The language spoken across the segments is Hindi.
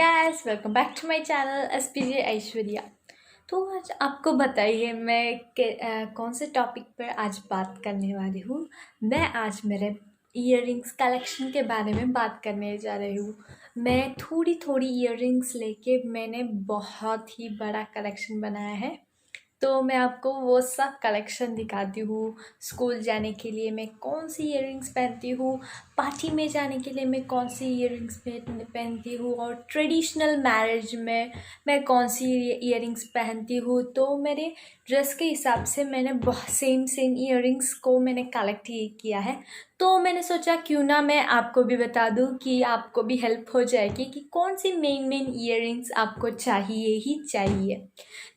Guys, welcome back to my channel SPJ Aishwarya. तो आज आपको बताइए मैं कौन से टॉपिक पर आज बात करने वाली हूँ। मैं आज मेरे इयररिंग्स कलेक्शन के बारे में बात करने जा रही हूँ। मैं थोड़ी थोड़ी इयररिंग्स लेके मैंने बहुत ही बड़ा कलेक्शन बनाया है, तो मैं आपको वो सब कलेक्शन दिखाती हूँ। स्कूल जाने के लिए मैं कौन सी इयररिंग्स पहनती हूँ, पार्टी में जाने के लिए मैं कौन सी इयररिंग्स पहनती हूँ, और ट्रेडिशनल मैरिज में मैं कौन सी इयररिंग्स पहनती हूँ। तो मेरे ड्रेस के हिसाब से मैंने बहुत सेम इयररिंग्स को मैंने कलेक्ट किया है। तो मैंने सोचा क्यों ना मैं आपको भी बता दूँ कि आपको भी हेल्प हो जाएगी कि कौन सी मेन इयररिंग्स आपको चाहिए ही चाहिए।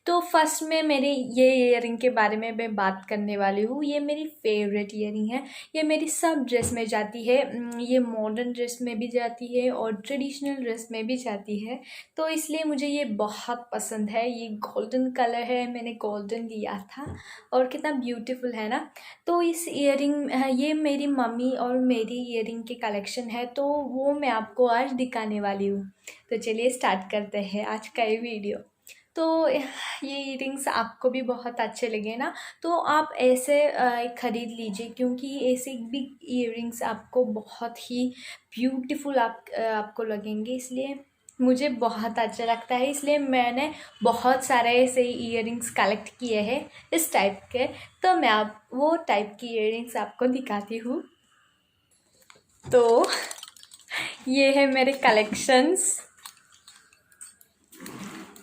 तो फर्स्ट में मेरे ये इयररिंग के बारे में मैं बात करने वाली हूँ। ये मेरी फेवरेट इयररिंग है। ये मेरी सब ड्रेस में जाती है। ये मॉडर्न ड्रेस में भी जाती है और ट्रेडिशनल ड्रेस में भी जाती है, तो इसलिए मुझे ये बहुत पसंद है। ये गोल्डन कलर है, मैंने गोल्डन लिया था और कितना ब्यूटीफुल है ना। तो इस इयररिंग ये मेरी मम्मी और मेरी इयररिंग के कलेक्शन है, तो वो मैं आपको आज दिखाने वाली हूँ। तो चलिए स्टार्ट करते हैं आज का ये वीडियो। तो ये इयररिंग्स आपको भी बहुत अच्छे लगे ना, तो आप ऐसे ख़रीद लीजिए, क्योंकि ऐसे बिग इयररिंग्स आपको बहुत ही ब्यूटीफुल आपको लगेंगे। इसलिए मुझे बहुत अच्छा लगता है, इसलिए मैंने बहुत सारे ऐसे इयररिंग्स कलेक्ट किए हैं इस टाइप के। तो मैं आप वो टाइप की इयररिंग्स आपको दिखाती हूँ। तो ये है मेरे कलेक्शंस।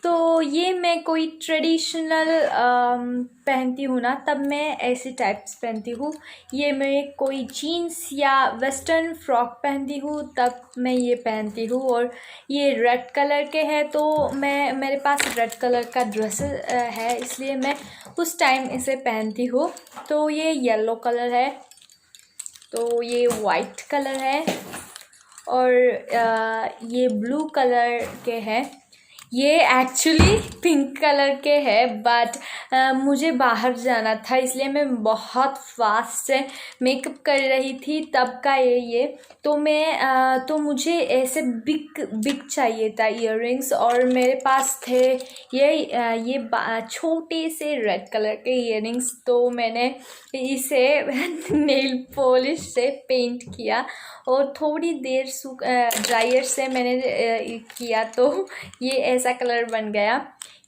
तो ये मैं कोई ट्रेडिशनल पहनती हूँ ना, तब मैं ऐसे टाइप्स पहनती हूँ। ये मैं कोई जीन्स या वेस्टर्न फ्रॉक पहनती हूँ तब मैं ये पहनती हूँ। और ये रेड कलर के हैं, तो मेरे पास रेड कलर का ड्रेस है, इसलिए मैं उस टाइम इसे पहनती हूँ। तो ये येलो कलर है, तो ये वाइट कलर है, और ये ब्लू कलर के हैं। ये एक्चुअली पिंक कलर के है, बट मुझे बाहर जाना था, इसलिए मैं बहुत फास्ट से मेकअप कर रही थी तब का ये तो मैं तो मुझे ऐसे बिग चाहिए था इयररिंग्स, और मेरे पास थे ये छोटे से रेड कलर के इयररिंग्स। तो मैंने इसे नेल पॉलिश से पेंट किया और थोड़ी देर ड्रायर से मैंने किया, तो ये ऐसा कलर बन गया।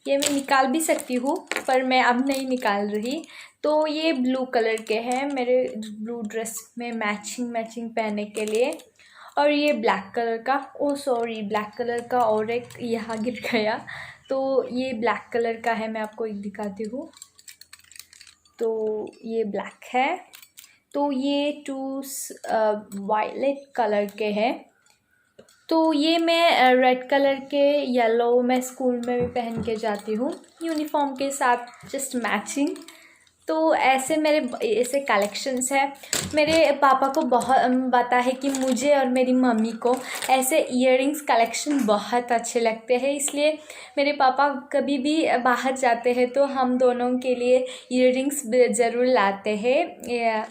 ये मैं निकाल भी सकती हूँ, पर मैं अब नहीं निकाल रही। तो ये ब्लू कलर के हैं, मेरे ब्लू ड्रेस में मैचिंग पहनने के लिए। और ये ब्लैक कलर का, ओ सॉरी, ब्लैक कलर का और एक यहाँ गिर गया। तो ये ब्लैक कलर का है, मैं आपको एक दिखाती हूँ। तो ये ब्लैक है। तो ये टू वायलेट कलर के हैं। तो ये मैं रेड कलर के येलो मैं स्कूल में भी पहन के जाती हूँ यूनिफॉर्म के साथ, जस्ट मैचिंग। तो ऐसे मेरे ऐसे कलेक्शंस है। मेरे पापा को बहुत पता है कि मुझे और मेरी मम्मी को ऐसे इयररिंग्स कलेक्शन बहुत अच्छे लगते हैं, इसलिए मेरे पापा कभी भी बाहर जाते हैं तो हम दोनों के लिए इयररिंग्स ज़रूर लाते हैं।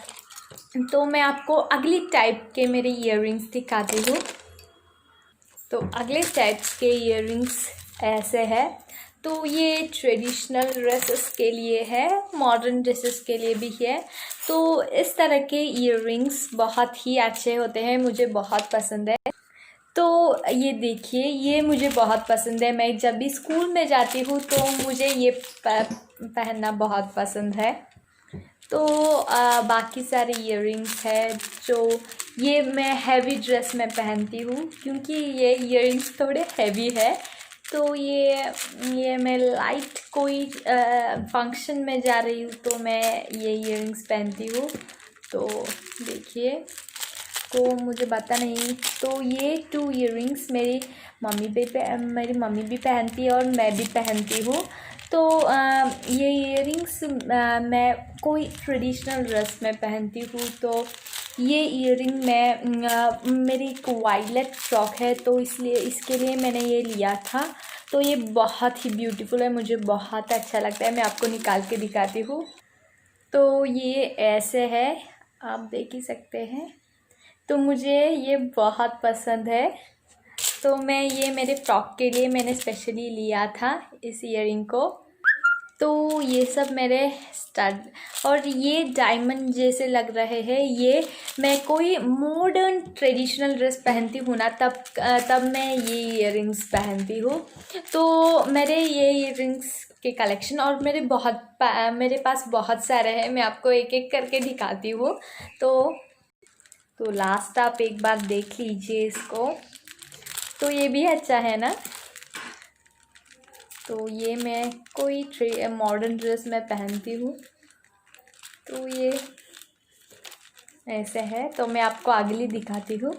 तो मैं आपको अगली टाइप के मेरे इयररिंग्स दिखाती हूँ। तो अगले टाइप्स के इयररिंग्स ऐसे है। तो ये ट्रेडिशनल ड्रेसेस के लिए है, मॉडर्न ड्रेसेस के लिए भी है। तो इस तरह के इयररिंग्स बहुत ही अच्छे होते हैं, मुझे बहुत पसंद है। तो ये देखिए, ये मुझे बहुत पसंद है। मैं जब भी स्कूल में जाती हूँ तो मुझे ये पहनना बहुत पसंद है। तो बाकी सारे इयररिंग्स है जो ये मैं हैवी ड्रेस में पहनती हूँ, क्योंकि ये इयररिंग्स थोड़े हैवी है। तो ये मैं लाइट कोई फंक्शन में जा रही हूँ तो मैं ये इयररिंग्स पहनती हूँ। तो देखिए, तो मुझे पता नहीं। तो ये टू इयररिंग्स मेरी मम्मी भी पहनती है और मैं भी पहनती हूँ। तो ये इयररिंग्स मैं कोई ट्रेडिशनल ड्रेस में पहनती हूँ। तो ये इयररिंग मेरी एक वायलेट फ्रॉक है, तो इसलिए इसके लिए मैंने ये लिया था। तो ये बहुत ही ब्यूटीफुल है, मुझे बहुत अच्छा लगता है। मैं आपको निकाल के दिखाती हूँ। तो ये ऐसे है, आप देख ही सकते हैं। तो मुझे ये बहुत पसंद है। तो मैं ये मेरे फ्रॉक के लिए मैंने स्पेशली लिया था इस ईयरिंग को। तो ये सब मेरे स्टड, और ये डायमंड जैसे लग रहे हैं। ये मैं कोई मॉडर्न ट्रेडिशनल ड्रेस पहनती हूँ ना, तब मैं ये ईयरिंग्स पहनती हूँ। तो मेरे ये ईयरिंग्स के कलेक्शन और मेरे पास बहुत सारे हैं। मैं आपको एक एक करके दिखाती हूँ। तो लास्ट आप एक बार देख लीजिए इसको। तो ये भी अच्छा है ना। तो ये मैं कोई मॉडर्न ड्रेस में पहनती हूँ। तो ये ऐसे है। तो मैं आपको अगली दिखाती हूँ।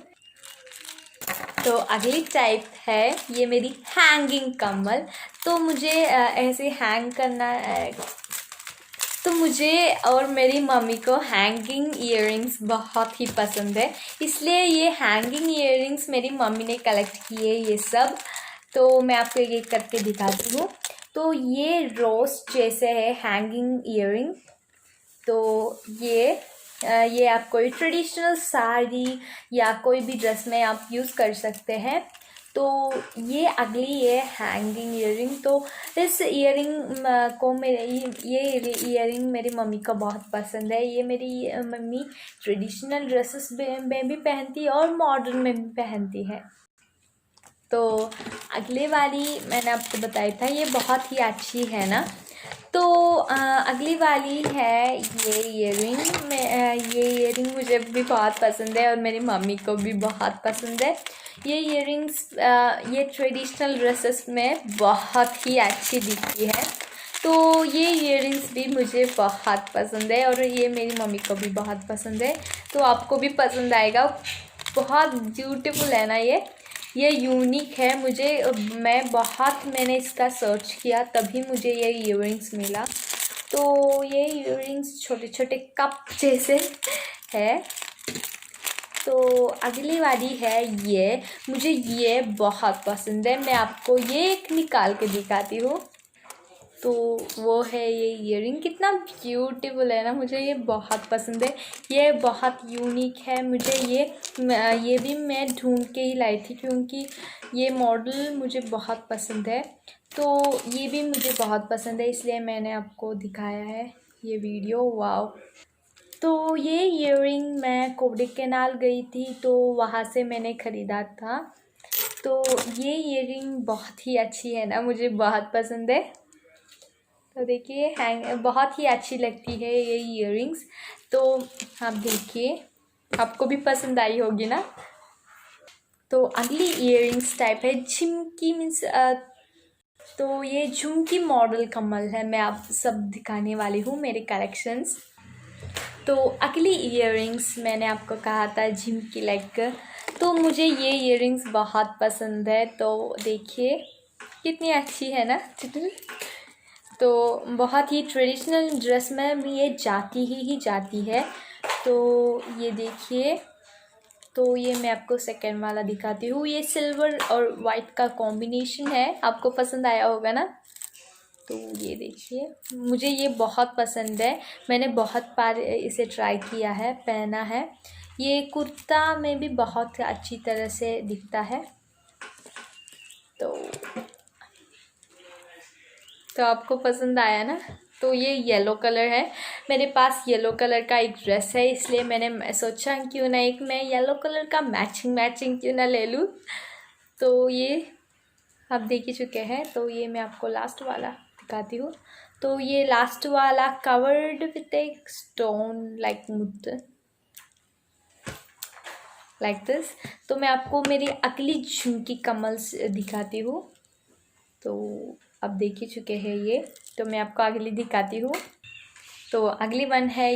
तो अगली टाइप है ये मेरी हैंगिंग कमल। तो मुझे ऐसे हैंग करना तो मुझे और मेरी मम्मी को हैंगिंग ईयरिंग्स बहुत ही पसंद है, इसलिए ये हैंगिंग ईयरिंग्स मेरी मम्मी ने कलेक्ट किए ये सब। तो मैं आपको एक एक करके दिखाती हूँ। तो ये रोज जैसे है हैंगिंग ईयरिंग। तो ये आप कोई ट्रेडिशनल साड़ी या कोई भी ड्रेस में आप यूज़ कर सकते हैं। तो ये अगली है हैंगिंग ईयरिंग। तो इस ईयरिंग को ये ईयरिंग मेरी मम्मी को बहुत पसंद है। ये मेरी मम्मी ट्रेडिशनल ड्रेसेस में भी पहनती है और मॉडर्न में भी पहनती है। तो अगले वाली मैंने आपको बताया था, ये बहुत ही अच्छी है ना। तो अगली वाली है ये ईयरिंग। ये ईयरिंग मुझे भी बहुत पसंद है और मेरी मम्मी को भी बहुत पसंद है। ये ईयरिंग्स ये ट्रेडिशनल ड्रेसेस में बहुत ही अच्छी दिखती है। तो ये ईयरिंग्स भी मुझे बहुत पसंद है और ये मेरी मम्मी को भी बहुत पसंद है। तो आपको भी पसंद आएगा। बहुत ब्यूटीफुल है ना ये यूनिक है। मैंने इसका सर्च किया तभी मुझे ये ईयरिंग्स मिला। तो ये ईयरिंग्स छोटे छोटे कप जैसे है। तो अगली वाली है ये, मुझे ये बहुत पसंद है। मैं आपको ये एक निकाल के दिखाती हूँ। तो वो है ये ईयरिंग, कितना ब्यूटीफुल है ना। मुझे ये बहुत पसंद है। ये बहुत यूनिक है। मुझे ये भी मैं ढूंढ के ही लाई थी क्योंकि ये मॉडल मुझे बहुत पसंद है। तो ये भी मुझे बहुत पसंद है, इसलिए मैंने आपको दिखाया है ये वीडियो। वाओ। तो ये ईयरिंग मैं कोडाईकनाल गई थी तो वहाँ से मैंने ख़रीदा था। तो ये ईयरिंग बहुत ही अच्छी है ना, मुझे बहुत पसंद है। तो देखिए बहुत ही अच्छी लगती है ये ईयरिंग्स। तो आप देखिए, आपको भी पसंद आई होगी ना। तो अगली ईयरिंग्स टाइप है झुमकी तो ये झुमकी मॉडल कमल है। मैं आप सब दिखाने वाली हूँ मेरे कलेक्शंस। तो अगली ईयरिंग्स मैंने आपको कहा था झुमकी लाइक। तो मुझे ये ईयरिंग्स बहुत पसंद है। तो देखिए कितनी अच्छी है ना। तो बहुत ही ट्रेडिशनल ड्रेस में भी ये जाती है। तो ये देखिए। तो ये मैं आपको सेकेंड वाला दिखाती हूँ। ये सिल्वर और वाइट का कॉम्बिनेशन है, आपको पसंद आया होगा ना। तो ये देखिए, मुझे ये बहुत पसंद है। मैंने बहुत बार इसे ट्राई किया है, पहना है। ये कुर्ता में भी बहुत अच्छी तरह से दिखता है। तो आपको पसंद आया ना। तो ये येलो कलर है। मेरे पास येलो कलर का एक ड्रेस है, इसलिए मैंने सोचा क्यों ना एक मैं येलो कलर का मैचिंग क्यों ना ले लूँ। तो ये आप देख ही चुके हैं। तो ये मैं आपको लास्ट वाला दिखाती हूँ। तो ये लास्ट वाला कवर्ड विथ एक स्टोन लाइक मुद्द लाइक दिस। तो मैं आपको मेरी अगली झुमकी कमल्स दिखाती हूँ। तो आप देख ही चुके हैं ये। तो मैं आपको अगली दिखाती हूँ। तो अगली वन है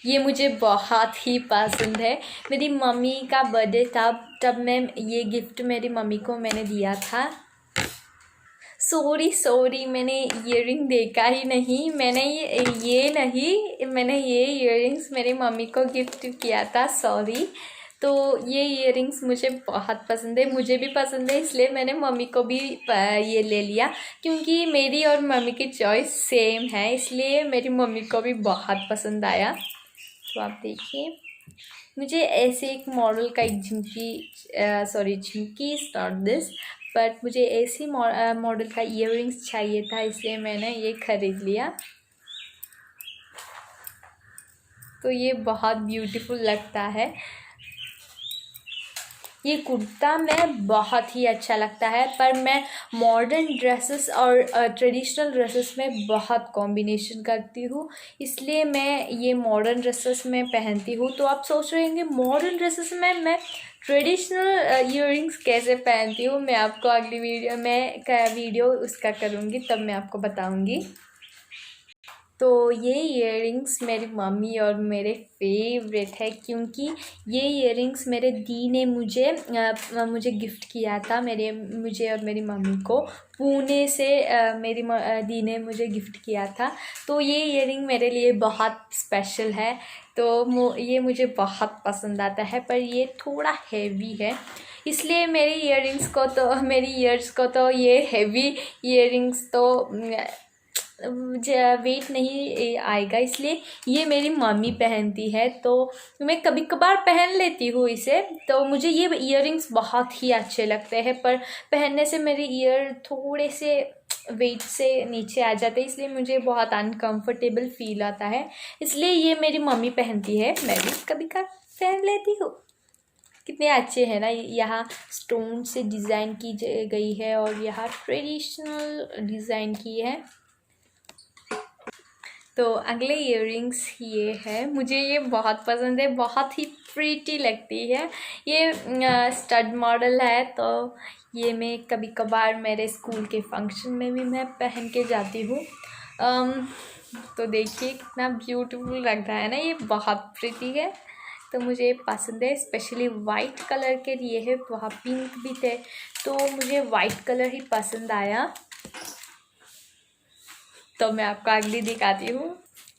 ये मुझे बहुत ही पसंद है। मेरी मम्मी का बर्थडे था, तब मैं ये गिफ्ट मेरी मम्मी को मैंने दिया था। सॉरी मैंने ईयरिंग देखा ही नहीं। मैंने ये ईयरिंग्स मेरी मम्मी को गिफ्ट किया था, सॉरी। तो ये ईयरिंग्स मुझे बहुत पसंद है, मुझे भी पसंद है, इसलिए मैंने मम्मी को भी ये ले लिया। क्योंकि मेरी और मम्मी की चॉइस सेम है, इसलिए मेरी मम्मी को भी बहुत पसंद आया। तो आप देखिए, मुझे ऐसे एक मॉडल का एक झुमकी इज़ नॉट दिस, बट मुझे ऐसी मॉडल का ईयररिंग्स चाहिए था, इसलिए मैंने ये ख़रीद लिया। तो ये बहुत ब्यूटीफुल लगता है। ये कुर्ता में बहुत ही अच्छा लगता है, पर मैं मॉडर्न ड्रेसेस और ट्रेडिशनल ड्रेसेस में बहुत कॉम्बिनेशन करती हूँ, इसलिए मैं ये मॉडर्न ड्रेसेस में पहनती हूँ। तो आप सोच रहे होंगे मॉडर्न ड्रेसेस में मैं ट्रेडिशनल ईयररिंग्स कैसे पहनती हूँ। मैं आपको अगली वीडियो उसका करूँगी, तब मैं आपको बताऊँगी। तो ये इयररिंग्स मेरी मम्मी और मेरे फेवरेट है, क्योंकि ये इयररिंग्स मेरे दी ने मुझे गिफ्ट किया था। मुझे और मेरी मम्मी को पुणे से मेरी दी ने मुझे गिफ्ट किया था। तो ये इयररिंग मेरे लिए बहुत स्पेशल है। तो ये मुझे बहुत पसंद आता है, पर ये थोड़ा हेवी है, इसलिए मेरी ईयर्स को तो ये हेवी इयररिंग्स तो वेट नहीं आएगा, इसलिए ये मेरी मम्मी पहनती है। तो मैं कभी कभार पहन लेती हूँ इसे। तो मुझे ये इयररिंग्स बहुत ही अच्छे लगते हैं, पर पहनने से मेरे ईयर थोड़े से वेट से नीचे आ जाते हैं, इसलिए मुझे बहुत अनकंफर्टेबल फील आता है। इसलिए ये मेरी मम्मी पहनती है, मैं भी कभी कभार पहन लेती हूँ। कितने अच्छे हैं ना, यहाँ स्टोन से डिज़ाइन की गई है और यहाँ ट्रेडिशनल डिज़ाइन की है। तो अगले इयररिंग्स ये है, मुझे ये बहुत पसंद है, बहुत ही प्रीटी लगती है। ये स्टड मॉडल है, तो ये मैं कभी कभार मेरे स्कूल के फंक्शन में भी मैं पहन के जाती हूँ। तो देखिए कितना ब्यूटीफुल लग रहा है ना, ये बहुत प्रीटी है। तो मुझे पसंद है, स्पेशली वाइट कलर के लिए है, वहाँ पिंक भी थे, तो मुझे वाइट कलर ही पसंद आया। तो मैं आपको अगली दिखाती हूँ।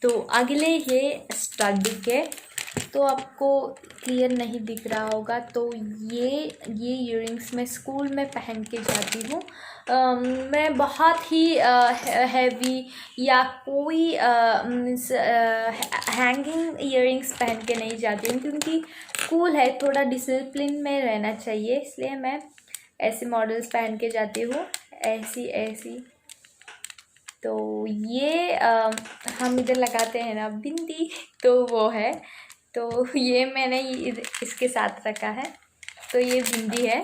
तो अगले ये स्टड के, तो आपको क्लियर नहीं दिख रहा होगा। तो ये इयररिंग्स मैं स्कूल में पहन के जाती हूँ। मैं बहुत ही हैवी या कोई मीन्स हैंगिंग इयररिंग्स पहन के नहीं जाती हूँ, क्योंकि स्कूल है, थोड़ा डिसिप्लिन में रहना चाहिए, इसलिए मैं ऐसे मॉडल्स पहन के जाती हूँ, ऐसी। तो ये हम इधर लगाते हैं ना बिंदी, तो वो है। तो ये मैंने इसके साथ रखा है। तो ये बिंदी है।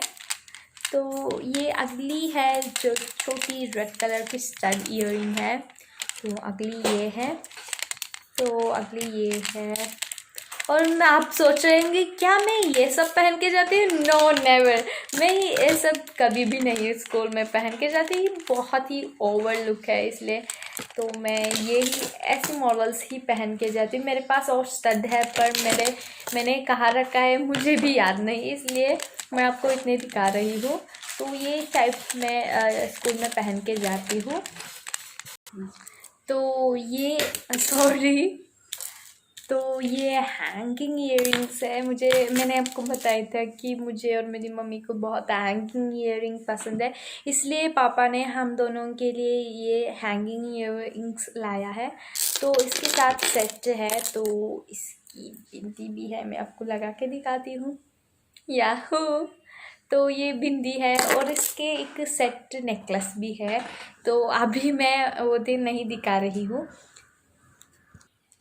तो ये अगली है जो छोटी रेड कलर की स्टड इयररिंग है। तो अगली ये है। तो अगली ये है। और मैं आप सोच रहे होंगे क्या मैं ये सब पहन के जाती हूँ? नो नेवर, मैं ये सब कभी भी नहीं स्कूल में पहन के जाती। ये बहुत ही ओवर लुक है, इसलिए तो मैं ये ही ऐसे मॉडल्स ही पहन के जाती हूँ। मेरे पास और स्टड है, पर मैंने कहाँ रखा है मुझे भी याद नहीं, इसलिए मैं आपको इतने दिखा रही हूँ। तो ये टाइप मैं स्कूल में पहन के जाती हूँ। तो ये सॉरी, तो ये हैंगिंग इयररिंग्स है। मैंने आपको बताया था कि मुझे और मेरी मम्मी को बहुत हैंगिंग इयररिंग पसंद है, इसलिए पापा ने हम दोनों के लिए ये हैंगिंग इयररिंग्स लाया है। तो इसके साथ सेट है, तो इसकी बिंदी भी है, मैं आपको लगा के दिखाती हूँ। याहू! तो ये बिंदी है और इसके एक सेट नेकलेस भी है। तो अभी मैं वो दिन नहीं दिखा रही हूँ।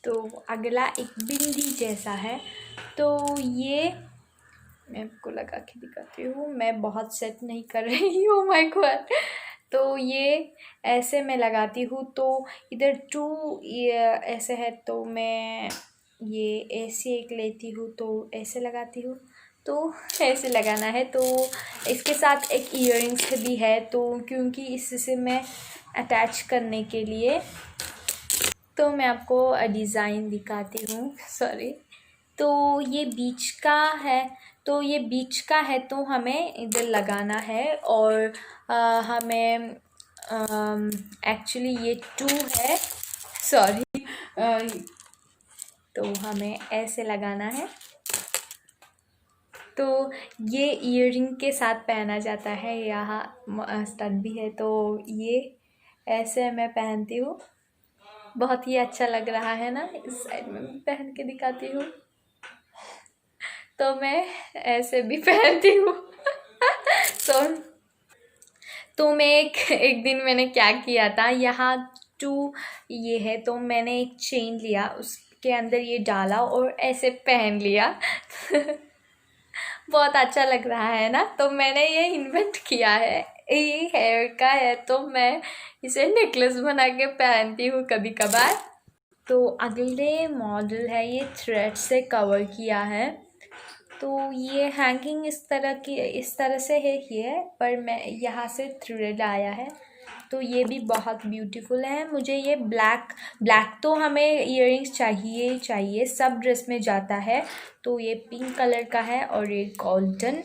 तो अगला एक बिंदी जैसा है। तो ये मैं आपको लगा के दिखाती हूँ, मैं बहुत सेट नहीं कर रही हूँ, माय गॉड। तो ये ऐसे मैं लगाती हूँ, तो इधर ये ऐसे है, तो मैं ये ऐसे एक लेती हूँ, तो ऐसे लगाती हूँ। तो ऐसे लगाना है। तो इसके साथ एक इयररिंग्स भी है, तो क्योंकि इससे मैं अटैच करने के लिए, तो मैं आपको डिज़ाइन दिखाती हूँ, सॉरी। तो ये बीच का है, तो हमें इधर लगाना है, और हमें एक्चुअली ये 2 है, सॉरी। तो हमें ऐसे लगाना है। तो ये इयररिंग के साथ पहना जाता है, यहाँ स्टड भी है। तो ये ऐसे मैं पहनती हूँ, बहुत ही अच्छा लग रहा है ना। इस साइड में पहन के दिखाती हूँ। तो मैं ऐसे भी पहनती हूँ। तो मैं एक दिन मैंने क्या किया था, यहाँ टू ये है तो मैंने एक चेन लिया, उसके अंदर ये डाला और ऐसे पहन लिया। बहुत अच्छा लग रहा है ना, तो मैंने ये इन्वेंट किया है। ये हेयर का है तो मैं इसे नेकलेस बना के पहनती हूँ कभी कभार। तो अगले मॉडल है, ये थ्रेड से कवर किया है। तो ये हैंगिंग इस तरह से है ये, पर मैं यहाँ से थ्रेड आया है। तो ये भी बहुत ब्यूटीफुल है। मुझे ये ब्लैक तो हमें इयररिंग्स चाहिए चाहिए, सब ड्रेस में जाता है। तो ये पिंक कलर का है और ये गोल्डन।